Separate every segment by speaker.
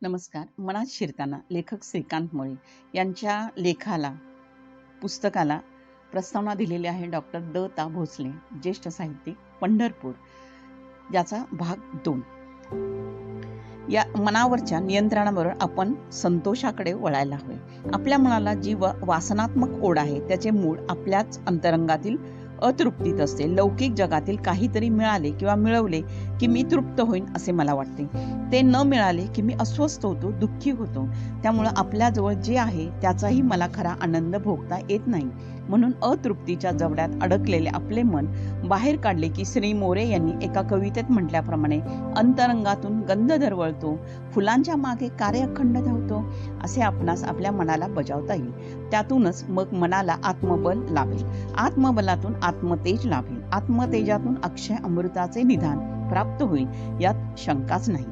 Speaker 1: नमस्कार. मनात शिरताना लेखक श्रीकांत मोरे यांच्या पुस्तकाला प्रस्तावना दिलेली आहे डॉक्टर द. भोसले, ज्येष्ठ साहित्यिक, पंढरपूर, याचा भाग 2. या मनावरच्या नियंत्रणाबरोबर आपण संतोषाकडे वळायला हवे. आपल्या मनाला जी वासनात्मक ओढ आहे त्याचे मूळ आपल्याच अंतरंगातील अतृप्तीत असते. लौकिक जगातील काहीतरी मिळाले किंवा मिळवले की मी तृप्त होईन असे मला वाटते. ते न मिळाले की मी अस्वस्थ होतो, दुःखी होतो. त्यामुळे आपल्याजवळ जे आहे त्याचाही मला खरा आनंद भोगता येत नाही. म्हणून अतृप्तीच्या जवळ्यात अडकलेले आपले मन बाहेर काढले की श्री मोरे यांनी एका कवितेत म्हटल्याप्रमाणे अंतरंगातून गंध दरवळतो, फुलांच्या मागे कार्य अखंड धावतो, असे आपणास आपल्या मनाला बजावता येईल. त्यातूनच मग मनाला आत्मबल लाभेल. आत्मबलातून आत्मतेज लाभेल. आत्मतेजातून अक्षय अमृताचे निधान प्राप्त होईल, यात शंकाच नाही.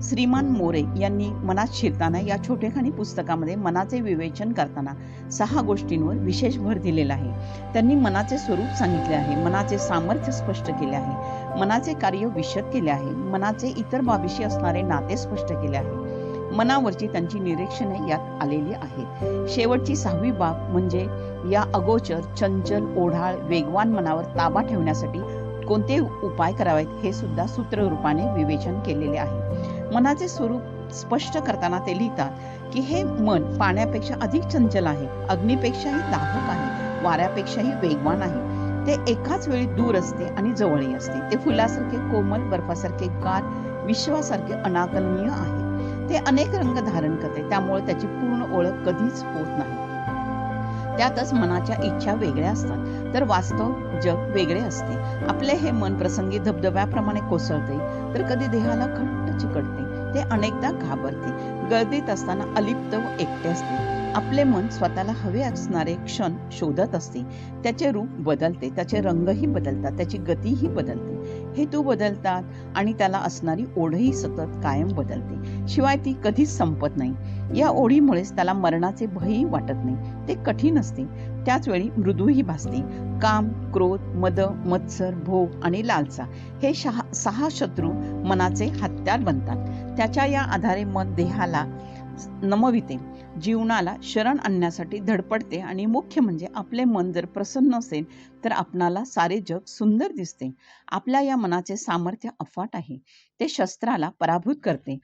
Speaker 1: श्रीमान मोरे यांनी मनात शिरताना या छोटेखानी पुस्तकामध्ये मनाचे विवेचन करताना 6 गोष्टींवर विशेष भर दिलेला आहे. त्यांनी मनाचे स्वरूप सांगितले आहे, मनाचे सामर्थ्य स्पष्ट केले आहे, मनाचे कार्य विशद केले आहे, मनाचे इतर बाबीशी असणारे नाते स्पष्ट केले आहे. मनावरची त्यांची निरीक्षणे यात आलेली आहेत. शेवटची 6वी बाब म्हणजे या अगोचर, चंचल, ओढाळ, वेगवान मनावर ताबा ठेवण्यासाठी कोणते उपाय करावेत हे सुद्धा सूत्ररूपाने विवेचन केलेले आहे. मनाचे स्वरूप स्पष्ट करताना ते लिहितात की हे मन पाण्यापेक्षा अधिक चंचल आहे, अग्नीपेक्षाही दाहक आहे, वाऱ्यापेक्षाही वेगवान आहे. ते एकाच वेळी दूर असते आणि जवळही असते. ते फुलासारखे कोमल, बर्फासारखे गार, विश्वासारखे अनाकलनीय आहे. ते अनेक रंग धारण करते, त्यामुळे त्याची पूर्ण ओळख कधीच होत नाही. त्यातच मनाच्या इच्छा वेगळ्या असतात, तर वास्तव जग वेगळे असते. आपले हे मन प्रसंगी धबधब्याप्रमाणे कोसळते, तर कधी देहाला घट्ट चिकटते. ते अनेकदा घाबरते, गर्दीत असताना अलिप्त व एकटे असते. आपले मन स्वतःला हवे असणारे क्षण शोधत असते. त्याचे रूप बदलते, त्याचे रंगही बदलतात, त्याची गतीही बदलते, हेतू बदलतात आणि त्याला असणारी ओढही सतत कायम बदलते. शिवाय ती कधीच संपत नाही. या ओढीमुळेच त्याला मरणाचे भयही वाटत नाही. ते कठीण असते, त्याच वेळी मृदूही भासते. काम, क्रोध, मद, मत्सर, भोग आणि लालसा हे 6 शत्रू मनाचे हत्यार बनतात. त्याच्या या आधारे मन देहाला नमविते, जीवनाला शरण आणण्यासाठी धडपडते आणि मुख्य म्हणजे आपले मन जर प्रसन्न असेल तर आपणाला सारे जग सुंदर दिसते. आपल्या या मनाचे सामर्थ्य अफाट आहे. ते शस्त्राला पराभूत करते,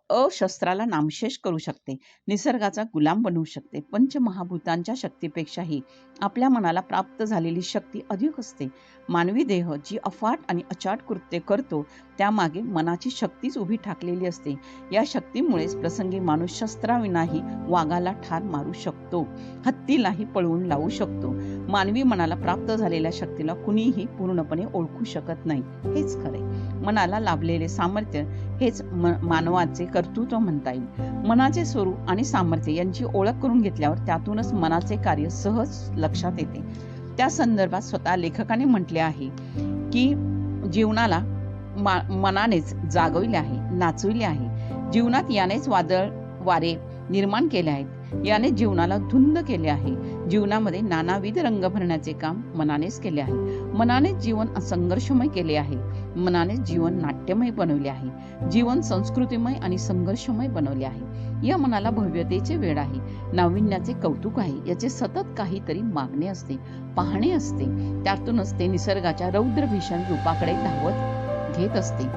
Speaker 1: अशस्त्राला नामशेष करू शकते, निसर्गाचा गुलाम बनवू शकते. पंचमहाभूतांच्या शक्तीपेक्षाही आपल्या मनाला प्राप्त झालेली शक्ती अधिक असते. मानवी देह जी अफाट आणि अचाट कृत्य करतो त्यामागे मनाची शक्तीच उभी ठाकलेली असते. या शक्तीमुळेच प्रसंगी माणूस शस्त्राविनाही वाघाला ठार मारू शकतो, हत्तीलाही पळवून लावू शकतो. मानवी मनाला प्राप्त झालेल्या शक्तीला कुणीही पूर्णपणे ओळखू शकत नाही, हेच खरे. मनाला लाभलेले सामर्थ्य हेच मानवाचे कर्तृत्व म्हणता येईल. मनाचे स्वरूप आणि सामर्थ्य यांची ओळख करून घेतल्यावर त्यातूनच मनाचे कार्य सहज लक्षात येते. त्या संदर्भात स्वतः लेखकाने म्हटले आहे की जीवनाला मनानेच जागविले आहे, नाचविले आहे. जीवनात यानेच वादळ वारे निर्माण केले आहेत, याने जीवनाला धुंद केले आहे. जीवनामध्ये नानाविध रंग भरण्याचे काम मनानेच केले आहे. मनानेच जीवन संघर्षमय केले आहे. मनानेच जीवन नाट्यमय बनवले आहे. जीवन संस्कृतीमय आणि संघर्षमय बनवले आहे. या मनाला भव्यतेचे वेड आहे, नाविन्याचे कौतुक आहे. याचे सतत काहीतरी मागणे असते, पाहणे असते. त्यातूनच ते निसर्गाच्या रौद्र भीषण रूपाकडे धावत घेत असते.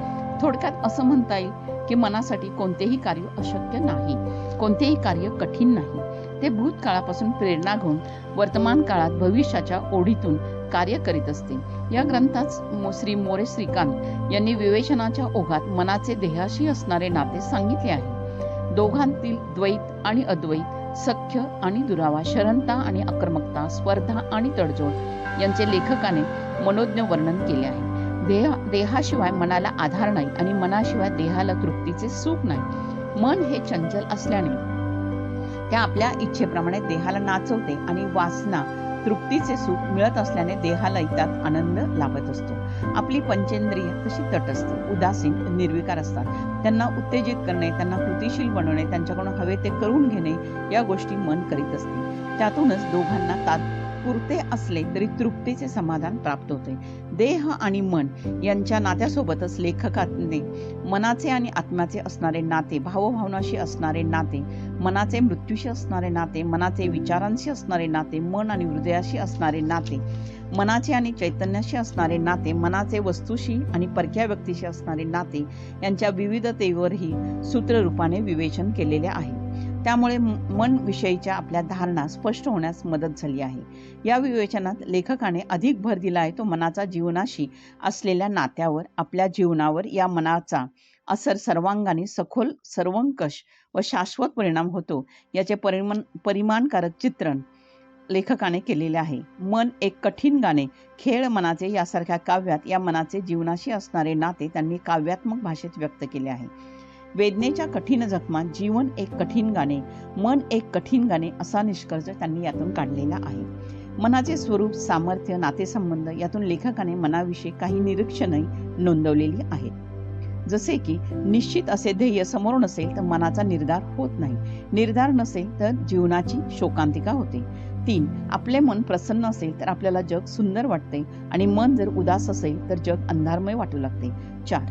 Speaker 1: थोडक्यात असं म्हणता येईल की मनासाठी कोणतेही कार्य अशक्य नाही, कोणतेही कार्य कठीण नाही. ते भूतकाळापासून प्रेरणा घेऊन वर्तमान काळात भविष्याच्या ओढीतून कार्य करीत असते. या ग्रंथात श्री मोरे श्रीकांत यांनी विवेचनाच्या ओघात मनाचे देहाशी असणारे नाते सांगितले आहे. दोघांतील द्वैत आणि अद्वैत, सख्य आणि दुरावा, शरणता आणि आक्रमकता, स्पर्धा आणि तडजोड यांचे लेखकाने मनोज्ञ वर्णन केले आहे. देहाशिवाय मनाला आधार नाही आणि मनाशिवाय देहाला तृप्तीचे सुख नाही. मन हे चंचल असल्याने त्या आपल्या इच्छेप्रमाणे देहाला नाचवते आणि वासना तृप्तीचे सुख मिळत असल्याने देहाला त्यात आनंद लाभत असतो. आपली पंचेंद्रिय तशी तटस्थ, उदासीन, निर्विकार असतात. त्यांना उत्तेजित करणे, त्यांना कृतिशील बनवणे, त्यांच्याकडून हवे ते करून घेणे या गोष्टी मन करीत असते. त्यातूनच दोघांना पुरते असले तरी तृप्तीचे समाधान प्राप्त होते. देह आणि मन यांच्या नात्यासोबतच लेखकाने मनाचे आणि आत्म्याचे असणारे नाते, भावभावनाशी असणारे नाते, मनाचे मृत्यूशी असणारे नाते, मनाचे विचारांशी असणारे नाते, मन आणि हृदयाशी असणारे नाते, मनाचे आणि चैतन्याशी असणारे नाते, मनाचे वस्तूशी आणि परक्या व्यक्तीशी असणारे नाते यांच्या विविधतेवरही सूत्ररूपाने विवेचन केलेले आहे. त्यामुळे मन विषयीच्या आपल्या धारणा स्पष्ट होण्यास मदत झाली आहे. या विवेचनात लेखकाने अधिक भर दिला आहे तो मनाचा जीवनाशी असलेल्या नात्यावर, आपल्या जीवनावर या मनाचा असर सर्वांगाने सखोल, सर्वंकष व शाश्वत परिणाम होतो याचे परिमाणकारक चित्रण लेखकाने केलेले आहे. मन एक कठीण गाणे, खेळ मनाचे यासारख्या काव्यात या मनाचे जीवनाशी असणारे नाते त्यांनी काव्यात्मक भाषेत व्यक्त केले आहे. वेदनेच्या कठीण जखमा, जीवन एक कठीण गाणे, मन एक कठीण गाणे असा निष्कर्ष त्यांनी यातून काढलेला आहे. मनाचे स्वरूप, सामर्थ्य, नातेसंबंध यातून लेखकाने मनाविषयी काही निरीक्षणे नोंदवलेली आहेत. जसे की निश्चित असे ध्येय समोर नसेल तर मनाचा निर्धार होत नाही. निर्धार नसेल तर जीवनाची शोकांतिका होते. 3. आपले मन प्रसन्न असेल तर आपल्याला जग सुंदर वाटते आणि मन जर उदास असेल तर जग अंधारमय वाटू लागते. 4.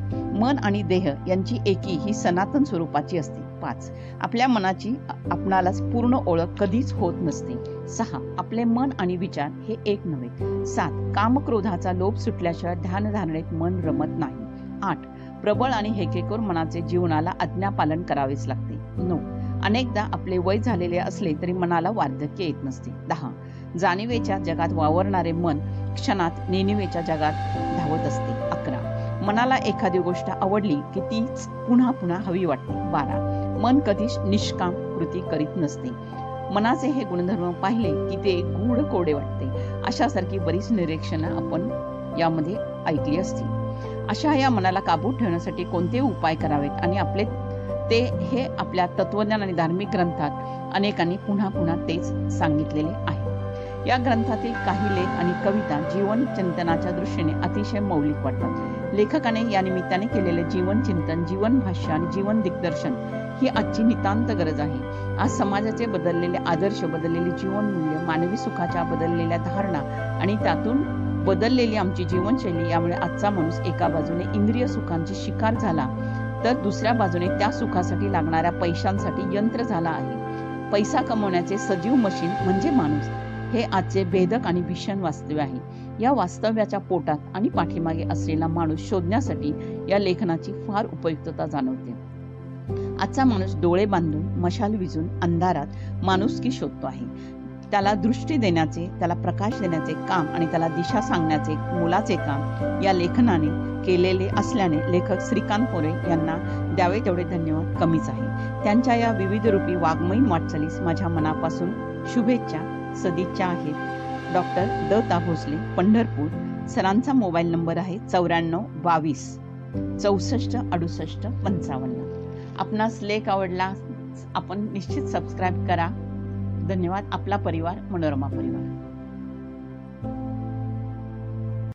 Speaker 1: मन आणि देह यांची एकी ही सनातन स्वरूपाची असते. 5. आपल्या मनाची आपणालाच पूर्ण ओळख कधीच होत नसते. 6. आपले मन आणि विचार हे एक नव्हे. 7. कामक्रोधाचा लोभ सुटल्याशिवाय ध्यानधारणेत मन रमत नाही. 8. प्रबळ आणि हेकेखोर मनाचे जीवनाला आज्ञापालन करावेच लागते. 9. अनेकदा आपले वय झालेले असले तरी मनाला वार्धक्य येत नसते. 10. जाणीवेच्या जगात वावरणारे मन क्षणात नेणिवेच्या जगात धावत असते. 11. मनाला एखादी गोष्ट आवडली की तीच पुन्हा पुन्हा हवी वाटते. 12. मन कधीच निष्काम कृती करीत नसते. मनाचे हे गुणधर्म पाहिले की ते गूढ कोडे वाटते. अशासारखी बरीच निरीक्षणं आपण यामध्ये ऐकली असतील. अशा या मनाला काबूत ठेवण्यासाठी कोणते उपाय करावेत आणि आपले ते हे आपल्या तत्वज्ञान आणि धार्मिक ग्रंथात अनेकांनी पुन्हा पुन्हा तेच सांगितलेले आहे. या ग्रंथातील काही लेख आणि कविता जीवन चिंतनाच्या दृष्टीने अतिशय मौलिक वाटतात. लेखकाने या निमित्ताने केलेले जीवन चिंतन, जीवन भाष्य आणि जीवन दिग्दर्शन ही आजची नितांत गरज आहे. आज समाजाचे बदललेले आदर्श, बदललेली जीवनमूल्य, मानवी सुखाच्या बदललेल्या धारणा आणि त्यातून बदललेली आमची जीवनशैली यामुळे आजचा माणूस एका बाजूने इंद्रिय सुखांची शिकार झाला तर दुसऱ्या बाजूने त्या सुखासाठी लागणाऱ्या पैशांसाठी यंत्र झाला आहे. पैसा कमवण्याचे सजीव मशीन म्हणजे माणूस हे आजचे भेदक आणि भीषण वास्तव आहे. या वास्तव्याच्या पोटात आणि पाठीमागे असलेला माणूस शोधण्यासाठी या लेखनाची फार उपयुक्तता जाणवते. आजचा माणूस डोळे बांधून, मशाल विझून अंधारात माणुसकी शोधतो आहे. त्याला दृष्टी देण्याचे, त्याला प्रकाश देण्याचे काम आणि त्याला दिशा सांगण्याचे मोलाचे काम या लेखनाने केलेले असल्याने लेखक श्रीकांत मोरे यांना द्यावे तेवढे धन्यवाद कमीच आहे. त्यांच्या या विविध रूपी वाङ्मयीन वाटचालीस माझ्या मनापासून शुभेच्छा, सदिच्छा आहेत. डॉक्टर द ता भोसले, पंढरपूर. सरांचा मोबाईल नंबर आहे 9422 64 68 55. आपणास लेख आवडला आपण निश्चित सबस्क्राईब करा. धन्यवाद. आपला परिवार, मनोरमा परिवार.